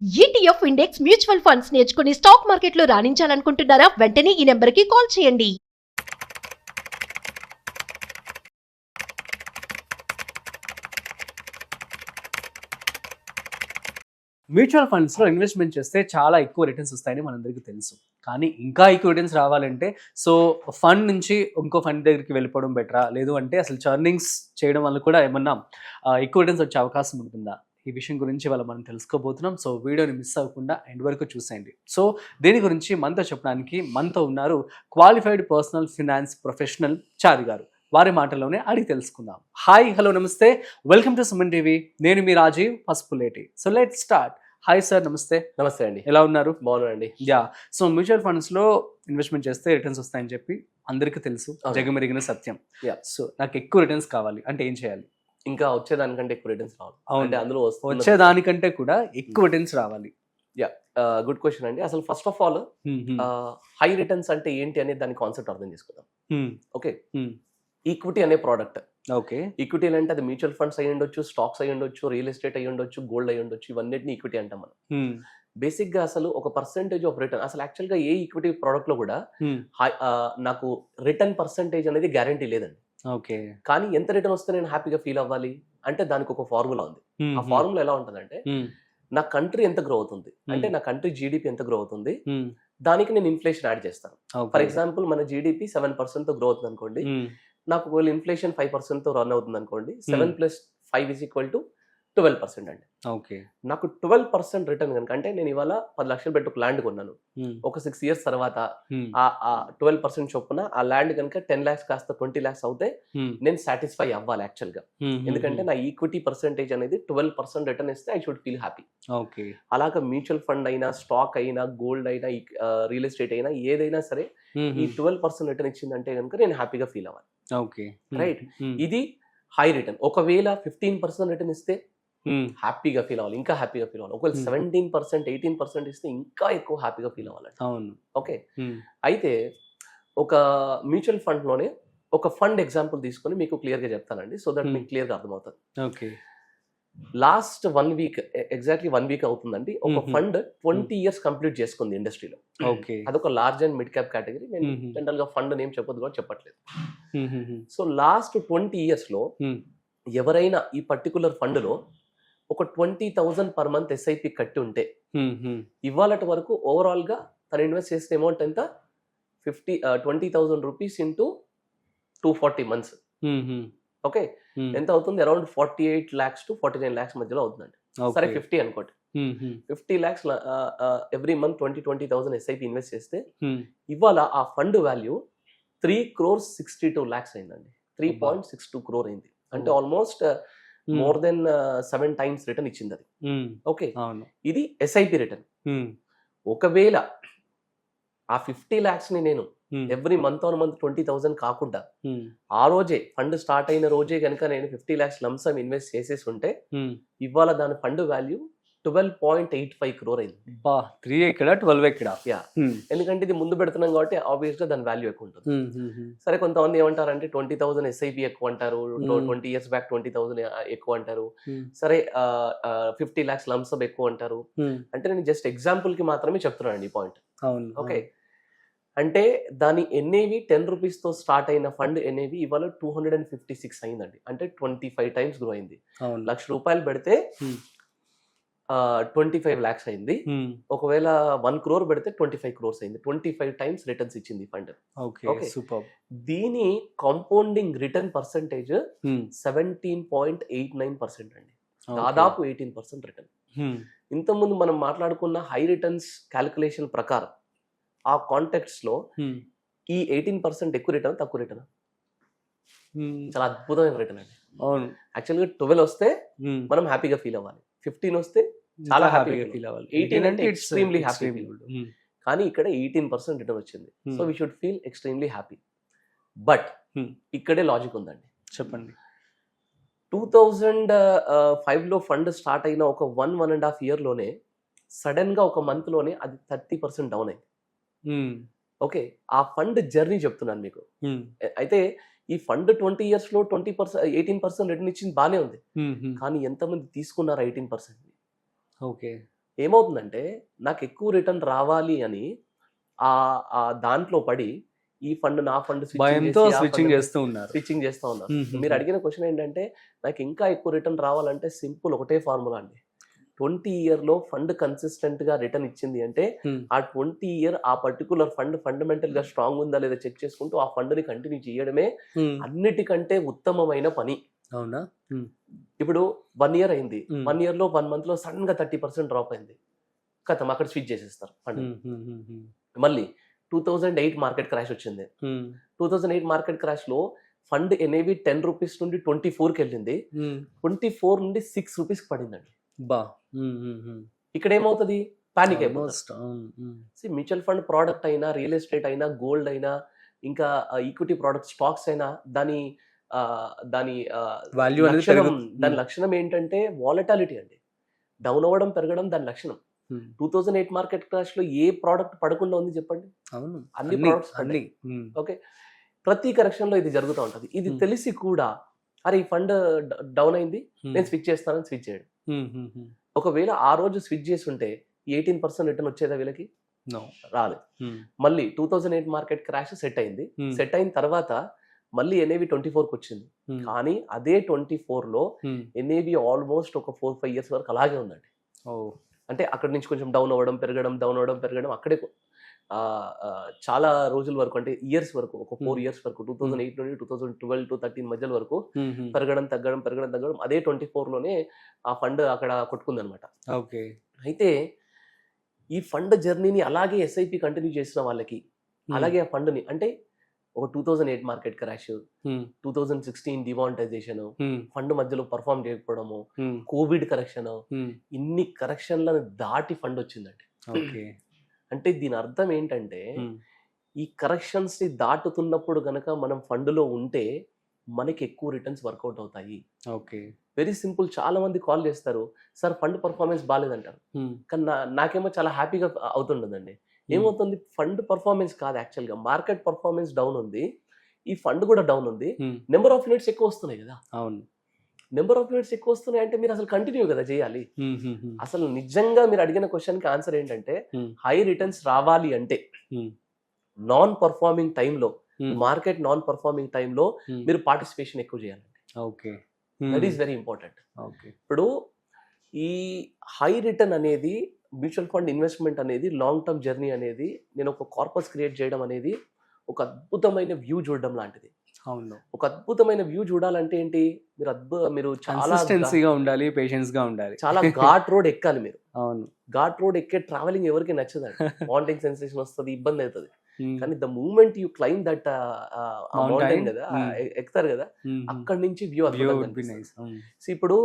ETF index mutual funds నేర్చుకుని stock మార్కెట్లో రాణించాలనుకుంటున్నారా? వెంటనే ఈ నెంబర్కి కాల్ చేయండి. మ్యూచువల్ ఫండ్స్లో ఇన్వెస్ట్మెంట్ చేస్తే చాలా ఎక్కువ రిటర్న్స్ వస్తాయని మనందరికీ తెలుసు. కానీ ఇంకా ఎక్కువ రిటర్న్స్ రావాలంటే ఫండ్ నుంచి ఇంకో ఫండ్ దగ్గరికి వెళ్ళిపోవడం బెటరా, లేదు అంటే అసలు చర్నింగ్స్ చేయడం వల్ల కూడా ఏమన్నా ఎక్కువ రిటర్న్స్ వచ్చే అవకాశం ఉంటుందా? ఈ విషయం గురించి ఇవాళ మనం తెలుసుకోబోతున్నాం. సో వీడియోని మిస్ అవ్వకుండా ఎండ్ వరకు చూసేయండి. సో దీని గురించి మనతో చెప్పడానికి మనతో ఉన్నారు qualified personal finance professional Chari గారు. వారి మాటల్లోనే అడిగి తెలుసుకుందాం. హాయ్, హలో, నమస్తే, వెల్కమ్ టు సుమన్ టీవీ. నేను మీ Rajeev Pasupuleti. So let's start. Hi sir, నమస్తే. నమస్తే అండి. ఎలా ఉన్నారు? బాగున్నానండి. యా. సో మ్యూచువల్ ఫండ్స్లో ఇన్వెస్ట్మెంట్ చేస్తే రిటర్న్స్ వస్తాయని చెప్పి అందరికీ తెలుసు, జగమెరిగిన సత్యం. యా. సో నాకు ఎక్కువ రిటర్న్స్ కావాలి అంటే ఏం చేయాలి? ఇంకా వచ్చేదానికంటే ఎక్కువ రిటర్న్స్ రావాలి. అంటే అందులో వచ్చేదానికంటే కూడా ఎక్కువ రిటర్న్స్ రావాలి. యా, గుడ్ క్వశ్చన్ అండి. అసలు first of all high returns అంటే ఏంటి అనేది దాని కాన్సెప్ట్ అర్థం చేసుకుందాం. ఓకే, ఈక్విటీ అనే ప్రోడక్ట్. ఓకే, ఈక్విటీ అంటే అది మ్యూచువల్ ఫండ్స్ అయ్యి ఉండొచ్చు, స్టాక్స్ అయ్యి ఉండొచ్చు, రియల్ ఎస్టేట్ అయ్యి ఉండొచ్చు, గోల్డ్ అయ్యి ఉండొచ్చు. ఇవన్నిటిని ఈక్విటీ అంటాం మనం. బేసిక్ గా అసలు ఒక పర్సెంటేజ్ ఆఫ్ రిటర్న్, అసలు యాక్చువల్ గా ఏ ఈక్విటీ ప్రోడక్ట్ లో కూడా నాకు రిటర్న్ పర్సెంటేజ్ అనేది గ్యారంటీ లేదండి. ఓకే, కానీ ఎంత రిటర్న్ వస్తే నేను హ్యాపీగా ఫీల్ అవ్వాలి అంటే దానికి ఒక ఫార్ములా ఉంది. ఆ ఫార్ములా ఎలా ఉంటుందంటే, నా కంట్రీ ఎంత గ్రో అవుతుంది అంటే నా కంట్రీ జీడిపి ఎంత గ్రో అవుతుంది, దానికి నేను ఇన్ఫ్లేషన్ యాడ్ చేస్తాను. ఫర్ ఎగ్జాంపుల్ మన జీడిపి 7% తో గ్రో అవుతుంది అనుకోండి, నాకు ఒకవేళ ఇన్ఫ్లేషన్ 5% తో రన్ అవుతుంది అనుకోండి, 7 + 5 = 12% అండి. ఓకే, నాకు 12% రిటర్న్ కనుక, అంటే నేను ఇవాళ 10 లక్షలు పెట్టి ఒక ల్యాండ్ కొన్నాను, ఒక 6 years తర్వాత ఆ 12% చొప్పున ఆ ల్యాండ్ కనుక 10 lakhs కాస్త 20 lakhs అవుతే నేను సాటిస్ఫై అవ్వాలి యాక్చువల్ గా. ఎందుకంటే నా ఈక్విటీ పర్సెంటేజ్ అనేది 12% రిటర్న్ ఇస్తే I should feel happy. Okay, అలాగా మ్యూచువల్ ఫండ్ అయినా, స్టాక్ అయినా, గోల్డ్ అయినా, రియల్ ఎస్టేట్ అయినా, ఏదైనా సరే ఈ 12% రిటర్న్ ఇచ్చిందంటే కనుక నేను హ్యాపీగా ఫీల్ అవ్వాలి. Okay, right. ఇది హై రిటర్న్. ఒకవేళ 15% రిటర్న్ ఇస్తే హ్యాపీగా ఫీల్ అవ్వాలి, ఇంకా హ్యాపీగా ఫీల్ అవ్వాలి. ఒకవేళ 17%, 18% ఇస్తే ఇంకా ఎక్కువ హ్యాపీగా ఫీల్ అవ్వాలండి. అవును. ఓకే, అయితే ఒక మ్యూచువల్ ఫండ్ లోనే ఒక ఫండ్ ఎగ్జాంపుల్ తీసుకొని మీకు క్లియర్ గా చెప్తానండి, సో దట్ మీకు క్లియర్ గా అర్థమవుతుంది. Okay, last 1 week, exactly 1 week అవుతుందండి, ఒక ఫండ్ 20 years కంప్లీట్ చేసుకుంది ఇండస్ట్రీలో. ఓకే, అదొక large and mid cap category. నేను జనరల్ గా ఫండ్ నేమ్ చెప్పొద్దు కూడా చెప్పట్లేదు. సో లాస్ట్ 20 years లో ఎవరైనా ఈ పర్టికులర్ ఫండ్ లో ఒక 20,000 per month SIP కట్టి ఉంటే, ఇవాళటి వరకు ఓవరాల్ గా తను ఇన్వెస్ట్ చేసిన అమౌంట్ ఎంత? 20,000 రూపీస్ ఇంటూ 240 months. ఓకే, ఎంత అవుతుంది? అరౌండ్ 48 lakhs to 49 lakhs మధ్యలో అవుతుందండి. సరే 50 అనుకోండి. 50 lakhs every month 20,000 SIP invest చేస్తే ఇవాళ ఆ ఫండ్ వాల్యూ 3,62 lakhs అయిందండి. 3.62 crore అయింది. అంటే almost more than 7 times return ఇచ్చింది అది. ఓకే, ఇది SIP రిటర్న్. ఒకవేళ ఆ 50 lakhs ని నేను ఎవ్రీ మంత్ ఆన్ మంత్ 20,000 కాకుండా ఆ రోజే ఫండ్ స్టార్ట్ అయిన రోజే కనుక నేను 50 lakhs లంసమ్ ఇన్వెస్ట్ చేసేసి ఉంటే ఇవాళ దాని ఫండ్ వాల్యూ 12.85 crore అయింది. 3 ఎక్కడ 12 ఎక్కడ? యా, ఎందుకంటే ఇది ముందు పెడుతున్నాం కాబట్టి ఆబ్వియస్ గా దాని వాల్యూ ఎక్కువ ఉంటుంది. సరే, కొంతమంది ఏమంటారంటే 20,000 SIP ఎక్కువ అంటారు, 20 years బ్యాక్ 20,000 ఎక్కువ అంటారు, సరే 50 lakhs లంసమ్ ఎక్కువ అంటారు. అంటే నేను జస్ట్ ఎగ్జాంపుల్ కి మాత్రమే చెప్తున్నాను ఈ పాయింట్. ఓకే, అంటే దాని NAV 10 rupees తో స్టార్ట్ అయిన ఫండ్ NAV ఇవాళ 256 అయిందండి. అంటే 25 times గ్రో అయింది. ₹1,00,000 పెడితే 25 lakhs అయింది. ఒకవేళ 1 crore పెడితే 25 crores అయింది. 25 times రిటర్న్స్ ఇచ్చింది ఫండ్. Okay, super. దీని కాంపౌండింగ్ రిటర్న్ పర్సెంటేజ్ 17.89% అండి. దాదాపు 18% రిటర్న్. ఇంతకుముందు మనం మాట్లాడుకున్న హై రిటర్న్స్ క్యాలిక్యులేషన్ ప్రకారం ఆ కాంటెక్ట్స్ లో ఈ 18% ఎక్కువ రిటర్న్, తక్కువ రిటర్న్? చాలా అద్భుతమైన రిటర్న్ అండి. అవును, యాక్చువల్గా 12 వస్తే మనం హ్యాపీగా ఫీల్ అవ్వాలి, 15 వస్తే చాలా హ్యాపీగా ఫీల్ అవ్వాలి, 18 అంటే ఎక్స్ట్రీమ్లీ హ్యాపీ. కానీ ఇక్కడ 18% రిటర్న్ వచ్చింది. So we should feel extremely happy. But ఇక్కడే లాజిక్ ఉందండి. చెప్పండి. 2005 లో ఫండ్ స్టార్ట్ అయిన ఒక 1.5 year లోనే సడన్ గా ఒక మంత్ లోనే అది 30% డౌన్ అయింది. ఓకే, ఆ ఫండ్ జర్నీ చెప్తున్నాను మీకు. అయితే ఈ ఫండ్ 20 years లో 18% రిటర్న్ ఇచ్చింది బానే ఉంది, కానీ ఎంతమంది తీసుకున్నారు 18%? ఓకే, ఏమవుతుందంటే నాకు ఎక్కువ రిటర్న్ రావాలి అని ఆ దాంట్లో పడి ఈ ఫండ్ నా ఫండ్ భయంతో స్విచ్చింగ్ చేస్తూ ఉన్నారు. స్విచ్చింగ్ చేస్తూ ఉన్నారు. మీరు అడిగిన క్వశ్చన్ ఏంటంటే నాకు ఇంకా ఎక్కువ రిటర్న్ రావాలంటే సింపుల్ ఒకటే ఫార్ములా అండి. 20 year లో ఫండ్ కన్సిస్టెంట్ గా రిటర్న్ ఇచ్చింది అంటే ఆ 20 year ఆ పర్టికులర్ ఫండ్ ఫండమెంటల్ గా స్ట్రాంగ్ ఉందా లేదా చెక్ చేసుకుంటూ ఆ ఫండ్ ని కంటిన్యూ చేయడమే అన్నిటికంటే ఉత్తమమైన పని. అవునా? ఇప్పుడు 1 year అయింది, 1 year లో 1 month లో సడన్ గా 30% డ్రాప్ అయింది, కథం అక్కడ స్విచ్ చేసేస్తారు ఫండ్. మళ్ళీ 2008 మార్కెట్ క్రాష్ వచ్చింది. 2008 మార్కెట్ క్రాష్ లో ఫండ్ ఎనేవి 10 రూపీస్ నుండి 24కి వెళ్ళింది, 24 నుండి 6 రూపీస్ పడిందండి. బా ఇక్కడ ఏమవుతుంది? పానిక్ అయిపోతుంది. మ్యూచువల్ ఫండ్ ప్రోడక్ట్ అయినా, రియల్ ఎస్టేట్ అయినా, గోల్డ్ అయినా, ఇంకా ఈక్విటీ ప్రోడక్ట్ స్టాక్స్ అయినా దాని వాల్యూ దాని లక్షణం ఏంటంటే వాలటాలిటీ అండి. డౌన్ అవ్వడం పెరగడం దాని లక్షణం. 2008 మార్కెట్ క్రాష్ లో ఏ ప్రోడక్ట్ పడకుండా ఉంది చెప్పండి? అన్ని ప్రోడక్ట్స్ పడ్డాయి. ఓకే, ప్రతి కరెక్షన్ లో ఇది జరుగుతూ ఉంటది. ఇది తెలిసి కూడా అరే ఈ ఫండ్ డౌన్ అయింది నేను స్విచ్ చేస్తానని స్విచ్ చేయడం. ఒకవేళ ఆ రోజు స్విచ్ చేసి ఉంటే 18% రిటర్న్ వచ్చేదా వీళ్ళకి? రాలేదు. మళ్ళీ 2008 మార్కెట్ క్రాష్ సెట్ అయింది. సెట్ అయిన తర్వాత మళ్ళీ ఎన్ఏవి 24కి వచ్చింది. కానీ అదే 24 లో ఎన్ఏవి ఆల్మోస్ట్ ఒక 4-5 years వరకు అలాగే ఉందండి. అంటే అక్కడ నుంచి కొంచెం డౌన్ అవ్వడం పెరగడం, డౌన్ అవ్వడం పెరగడం, అక్కడే చాలా రోజుల వరకు, అంటే ఇయర్స్ వరకు, ఒక 4 years వరకు, 2008 నుండి 2012 to 13 మధ్యల వరకు పెరగడం తగ్గడం పెరగడం తగ్గడం, అదే 24 లోనే ఆ ఫండ్ అక్కడ కొట్టుకుంది అనమాట. అయితే ఈ ఫండ్ జర్నీని అలాగే ఎస్ఐపి కంటిన్యూ చేసిన వాళ్ళకి, అలాగే ఆ ఫండ్ ని అంటే ఒక 2008 మార్కెట్ క్రాష్, 2016 డిమానిటైజేషన్, ఫండ్ మధ్యలో పర్ఫామ్ చేయకపోవడము, కోవిడ్ కరెక్షన్, ఇన్ని కరెక్షన్లను దాటి ఫండ్ వచ్చిందండి. అంటే దీని అర్థం ఏంటంటే ఈ కరెక్షన్స్ ని దాటుతున్నప్పుడు గనక మనం ఫండ్ లో ఉంటే మనకి ఎక్కువ రిటర్న్స్ వర్కౌట్ అవుతాయి. Very simple. చాలా మంది కాల్ చేస్తారు, సార్ ఫండ్ పర్ఫార్మెన్స్ బాగాలేదంటారు. కానీ నాకేమో చాలా హ్యాపీగా అవుతుండదండి. ఏమవుతుంది? ఫండ్ పర్ఫార్మెన్స్ కాదు, యాక్చువల్ గా మార్కెట్ పర్ఫార్మెన్స్ డౌన్ ఉంది, ఈ ఫండ్ కూడా డౌన్ ఉంది, నెంబర్ ఆఫ్ యూనిట్స్ ఎక్కువ వస్తున్నాయి కదా. అవును, నెంబర్ ఆఫ్ యూనిట్స్ ఎక్కువ వస్తున్నాయి అంటే మీరు అసలు కంటిన్యూ కదా చేయాలి. అసలు నిజంగా మీరు అడిగిన క్వశ్చన్ కి ఆన్సర్ ఏంటంటే హై రిటర్న్స్ రావాలి అంటే నాన్ పర్ఫార్మింగ్ టైంలో, మార్కెట్ నాన్ పర్ఫార్మింగ్ టైంలో మీరు పార్టిసిపేషన్ ఎక్కువ చేయాలండి. That is very important. ఇప్పుడు ఈ హై రిటర్న్ అనేది, మ్యూచువల్ ఫండ్ ఇన్వెస్ట్మెంట్ అనేది, లాంగ్ టర్మ్ జర్నీ అనేది, నేను ఒక కార్పస్ క్రియేట్ చేయడం అనేది ఒక అద్భుతమైన వ్యూ చూడడం లాంటిది. అవును, ఒక అద్భుతమైన వ్యూ చూడాలంటే ఏంటి? మీరు చాలా ఉండాలి, పేషెన్స్ గా ఉండాలి, చాలా ఘాట్ రోడ్ ఎక్కాలి మీరు. అవును, ఘాట్ రోడ్ ఎక్కే ట్రావెలింగ్ ఎవరికి నచ్చదండి. వామిటింగ్ సెన్సేషన్ వస్తుంది, ఇబ్బంది అవుతుంది. కానీ the moment you climb that mountain కదా, ఎక్కుతారు కదా, అక్కడి నుంచి వ్యూ అద్భుతంగా. ఇప్పుడు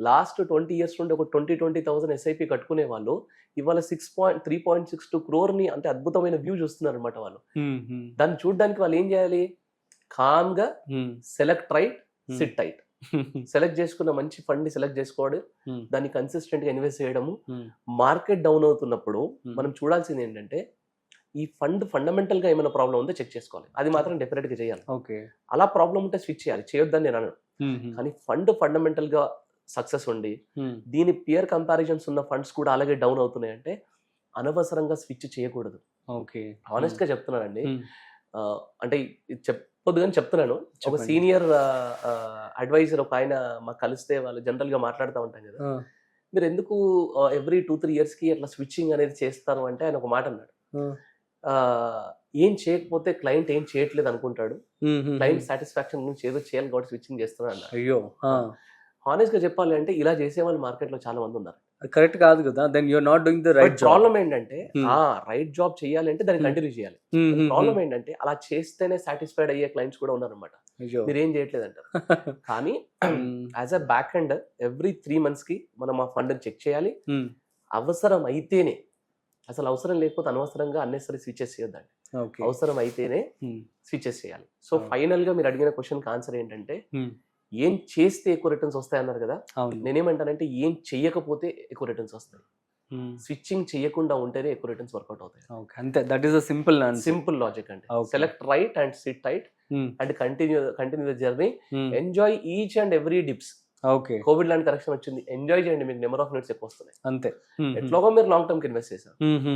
లాస్ట్ 20 years నుండి ఒక 20,000 ఎస్ఐపి కట్టుకునే వాళ్ళు ఇవాళ 3.62 crore ని, అంటే అద్భుతమైన వ్యూ చూస్తున్నారు అనమాట వాళ్ళు. దాన్ని చూడడానికి వాళ్ళు ఏం చేయాలి? కామ్ గా select right, SIT tight. Select చేసుకున్న మంచి ఫండ్ ని సెలెక్ట్ చేసుకోవడం, దాన్ని కన్సిస్టెంట్ గా ఇన్వెస్ట్ చేయడము. మార్కెట్ డౌన్ అవుతున్నప్పుడు మనం చూడాల్సింది ఏంటంటే ఈ ఫండ్ ఫండమెంటల్ గా ఏమైనా ప్రాబ్లం ఉందో చెక్ చేసుకోవాలి. అది మాత్రం డెఫినెట్ గా చేయాలి. అలా ప్రాబ్లం ఉంటే స్విచ్ చేయాలి, చేయొద్దని నేను అనను. కానీ ఫండ్ ఫండమెంటల్ గా సక్సెస్ ఉండి దీని పియర్ కంపారిజన్స్ ఉన్న ఫండ్స్ కూడా అలాగే డౌన్ అవుతున్నాయంటే అనవసరంగా స్విచ్ చేయకూడదు. ఆనెస్ట్ గా చెప్తున్నానండి. అంటే చెప్పొద్దు కానీ చెప్తున్నాను. ఒక సీనియర్ అడ్వైజర్ ఒక ఆయన మాకు కలిస్తే వాళ్ళు జనరల్ గా మాట్లాడుతూ ఉంటాం కదా, మీరు ఎందుకు ఎవ్రీ 2-3 years కి అట్లా స్విచ్చింగ్ అనేది చేస్తారు అంటే ఆయన ఒక మాట అన్నాడు, ఏం చేయకపోతే క్లయింట్ ఏం చేయట్లేదు అనుకుంటాడు, క్లయింట్ సాటిస్ఫాక్షన్ గురించి ఏదో చేయాలి కాబట్టి స్విచ్చింగ్ చేస్తున్నాడు అన్నాడు. అయ్యో, హానెస్ట్ గా చెప్పాలి అంటే ఇలా చేసే వాళ్ళు మార్కెట్ లో చాలా మంది ఉన్నారు. కరెక్ట్ కాదు కదా. Then you are not doing the right job. Problem ఏంటంటే రైట్ జాబ్ చేయాలి అంటే దాన్ని కంటిన్యూ చేయాలి. ప్రాబ్లం ఏంటంటే అలా చేస్తేనే సాటిస్ఫైడ్ అయ్యే క్లయింట్స్ కూడా ఉన్నారనమాట. మీరు ఏం చేయట్లేదు అంటారు. కానీ as a back end every 3 months కి మనం ఆ ఫండ్ చెక్ చేయాలి. అవసరం అయితేనే, అసలు అవసరం లేకపోతే అనవసరంగా అన్నెసరీ స్విచెస్ చేయొద్దండి. అవసరం అయితేనే స్విచెస్ చేయాలి. సో ఫైనల్ గా మీరు అడిగిన క్వశ్చన్ కి ఆన్సర్ ఏంటంటే ఏం చేస్తే ఎక్కువ రిటర్న్స్ వస్తాయి అన్నారు కదా, నేనేమంటానంటే ఏం చెయ్యకపోతే ఎక్కువ రిటర్న్స్ వస్తాయి. స్విచ్చింగ్ చేయకుండా ఉంటేనే ఎక్కువ రిటర్న్స్ వర్కౌట్ అవుతాయి. అంతే, that is a simple logic అండి. Select right and sit tight and continue the journey, enjoy each and every dips. Okay, Covid లాంటి కరెక్షన్ వచ్చింది, ఎంజాయ్ చేయండి, మీకు నెంబర్ ఆఫ్ మినిట్స్ ఎక్కువ వస్తున్నాయి. అంతే. ఎట్లాగో మీరు లాంగ్ టర్మ్ కి ఇన్వెస్ట్ చేశారు.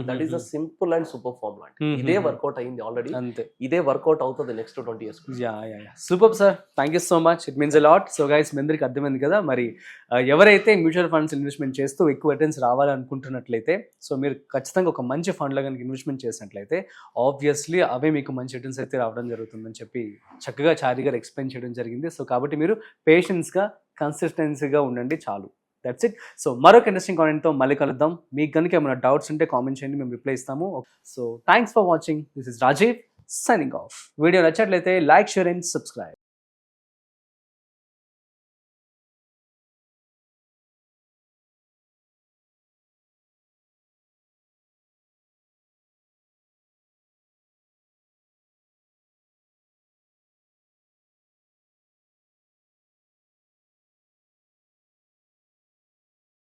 That is the simple and super form లాంటి. ఇదే వర్కౌట్ అయింది ఆల్రెడీ, అంతే. ఇదే వర్కౌట్ అవుతుంది next 20 years. Super sir, thank you so much, it means a lot. So guys, మీ అందరికి అర్థమైంది కదా మరి. ఎవరైతే మ్యూచువల్ ఫండ్స్ ఇన్వెస్ట్మెంట్ చేస్తూ ఎక్కువ రిటర్న్స్ రావాలనుకుంటున్నట్లయితే, సో మీరు ఖచ్చితంగా ఒక మంచి ఫండ్లో కనుక ఇన్వెస్ట్మెంట్ చేసినట్లయితే ఆబ్వియస్లీ అవే మీకు మంచి రిటర్న్స్ అయితే రావడం జరుగుతుందని చెప్పి చక్కగా చారి గారు ఎక్స్ప్లెయిన్ చేయడం జరిగింది. సో కాబట్టి మీరు పేషెన్స్గా కన్సిస్టెన్సీగా ఉండండి, చాలు. That's it. సో మరొక ఇంట్రెస్టింగ్ కామెంట్తో మళ్ళీ కలుద్దాం. మీకు కనుక ఏమైనా డౌట్స్ ఉంటే కామెంట్ చేయండి, మేము రిప్లై ఇస్తాము. So thanks for watching. This is Rajeev signing off. Video నచ్చట్లయితే లైక్, షేర్ అండ్ సబ్స్క్రైబ్.